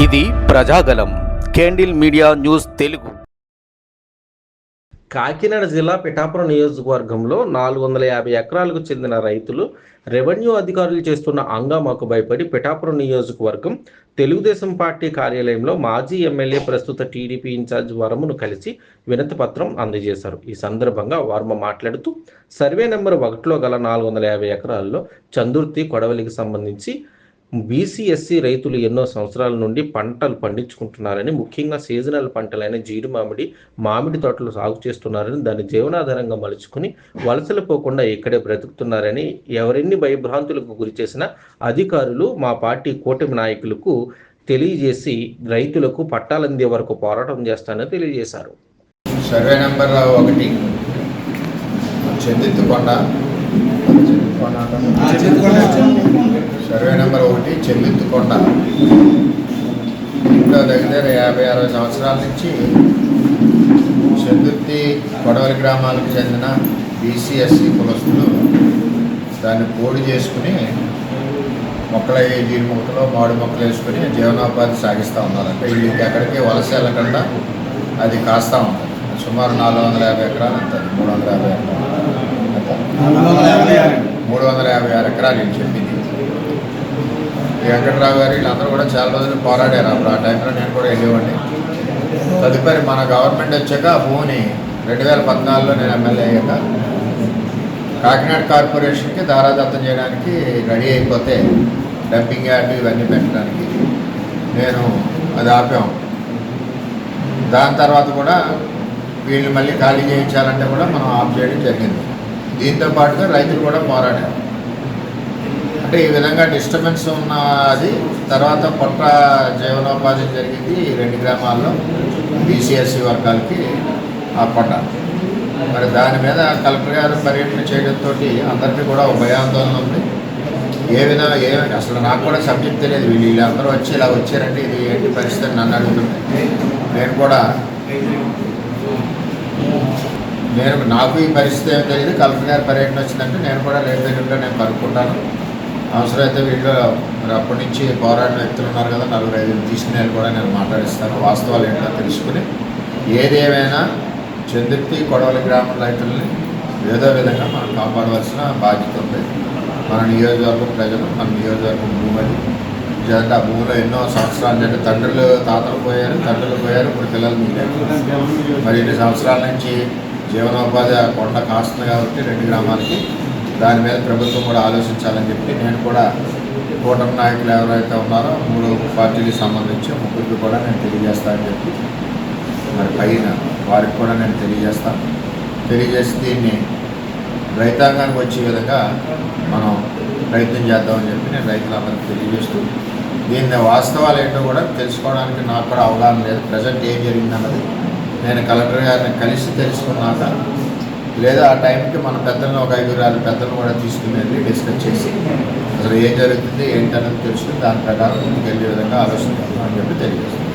ఇది Prajagalam candle media news Telugu. Kakinada జిల్లా పిఠాపురం నియోజకవర్గంలో 450 ఎకరాలకు చెందిన రైతులు రెవెన్యూ అధికారులు చేస్తున్న హంగామాకు భయపడి పిఠాపురం నియోజకవర్గం తెలుగుదేశం పార్టీ కార్యాలయంలో మాజీ ఎమ్మెల్యే ప్రస్తుత టీడీపీ ఇన్ఛార్జ్ వర్మను కలిసి వినతి పత్రం అందజేశారు. ఈ సందర్భంగా వర్మ మాట్లాడుతూ సర్వే నెంబర్ 1లో గల 450 ఎకరాల్లో చందుర్తి కొడవలికి సంబంధించి బీసీ ఎస్సీ రైతులు ఎన్నో సంవత్సరాల నుండి పంటలు పండించుకుంటున్నారని, ముఖ్యంగా సీజనల్ పంటలైన జీడి మామిడి తోటలు సాగు చేస్తున్నారని, దాన్ని జీవనాధారంగా మలుచుకుని వలసలు పోకుండా ఇక్కడే బ్రతుకుతున్నారని, ఎవరెన్ని భయభ్రాంతులకు గురి చేసిన అధికారులు మా పార్టీ కూటమి నాయకులకు తెలియజేసి రైతులకు పట్టాలందే వరకు పోరాటం చేస్తానని తెలియజేశారు. సర్వే నెంబర్ 1 చెందిత్తుకొండ, సర్వే నెంబర్ 1 చెందిత్తుకొండ ఇంట్లో దగ్గర 50-60 సంవత్సరాల నుంచి చందుర్తి కొడవలి గ్రామాలకు చెందిన బీసీ ఎస్సీ కులస్తులు దాన్ని పోడి చేసుకుని జీడి మొక్కలు మామిడి మొక్కలు వేసుకుని జీవనోపాధి సాగిస్తూ ఉన్నారు. అంటే వీళ్ళకి ఎక్కడికి వలస వెళ్ళకుండా అది కాస్తూ ఉంటుంది. సుమారు 450 ఎకరాలు అంటుంది. 356 ఎకరాలు ఏం చెప్పింది. ఈ వెంకటరావు గారు వీళ్ళందరూ కూడా చాలా రోజులు పోరాడారు. అప్పుడు ఆ టైంలో నేను కూడా వెళ్ళేవాడిని. తదుపరి మన గవర్నమెంట్ వచ్చాక ఆ భూమిని 2014లో నేను ఎమ్మెల్యే అయ్యాక కాకినాడ కార్పొరేషన్కి దారాదత్తం చేయడానికి రెడీ అయిపోతే డంపింగ్ యార్డు ఇవన్నీ పెట్టడానికి నేను అది ఆపాం. దాని తర్వాత కూడా వీళ్ళు మళ్ళీ ఖాళీ చేయించాలంటే కూడా మనం ఆఫ్ చేయడం జరిగింది. దీంతో పాటుగా రైతులు కూడా పోరాడారు. అంటే ఈ విధంగా డిస్టర్బెన్స్ ఉన్న అది తర్వాత పొట్ట జీవనోపాధి జరిగింది. 2 గ్రామాల్లో బీసీఎస్సీ వర్గాలకి ఆ పొట్ట. మరి దాని మీద కలెక్టర్ గారు పర్యటన చేయడంతో అందరికీ కూడా ఒక భయాందోళన ఉంది. అసలు నాకు కూడా సబ్జెక్ట్ తెలియదు. వీళ్ళందరూ వచ్చి ఇలా వచ్చారంటే ఇది ఏంటి పరిస్థితి నన్ను అడుగుతుంది. నాకు ఈ పరిస్థితి ఏమో తెలియదు. కలెక్టర్ గారి పర్యటన వచ్చిందంటే నేను కూడా లేదంటే నేను కనుక్కుంటాను. అవసరమైతే వీళ్ళు మరి అప్పటి నుంచి పోరాడిన వ్యక్తులు ఉన్నారు కదా, 4-5 తీసుకునే కూడా నేను మాట్లాడిస్తాను. వాస్తవాలు ఏంటో తెలుసుకుని ఏదేమైనా చందుర్తి కొడవలి గ్రామం రైతుల్ని ఏదో విధంగా మనం కాపాడవలసిన బాధ్యత ఉంది. మన నియోజకవర్గం ప్రజలు, మన నియోజకవర్గం భూమి జంట ఆ భూమిలో ఎన్నో సంవత్సరాల నుండి తాతలు పోయారు, ఇప్పుడు పిల్లలు మిగిలారు. మరి 2 సంవత్సరాల నుంచి జీవనోపాధి కొండ కాస్తుంది కాబట్టి 2 గ్రామాలకి దాని మీద ప్రభుత్వం కూడా ఆలోచించాలని చెప్పి నేను కూడా కూటమి నాయకులు ఎవరైతే ఉన్నారో 3 పార్టీలకు సంబంధించి 3 కూడా నేను తెలియజేస్తానని చెప్పి మరి పైన వారికి కూడా నేను తెలియజేసి దీన్ని రైతాంగానికి వచ్చే విధంగా మనం ప్రయత్నం చేద్దామని చెప్పి నేను రైతులందరికీ తెలియజేస్తూ దీన్ని వాస్తవాలు ఏంటో కూడా తెలుసుకోవడానికి నాకు కూడా అవగాహన లేదు. ప్రజెంట్ ఏం జరిగిందన్నది నేను కలెక్టర్ గారిని కలిసి తెలుసుకున్నాక లేదా ఆ టైంకి మన పెద్దలను ఒక 5-6 పెద్దలను కూడా తీసుకుని వెళ్ళి డిస్కస్ చేసి అసలు ఏం జరుగుతుంది ఏంటన్నది తెలుసుకుని దాని ప్రకారం ముందుకు వెళ్ళే విధంగా ఆలోచిస్తున్నాం అని చెప్పి తెలియజేస్తాను.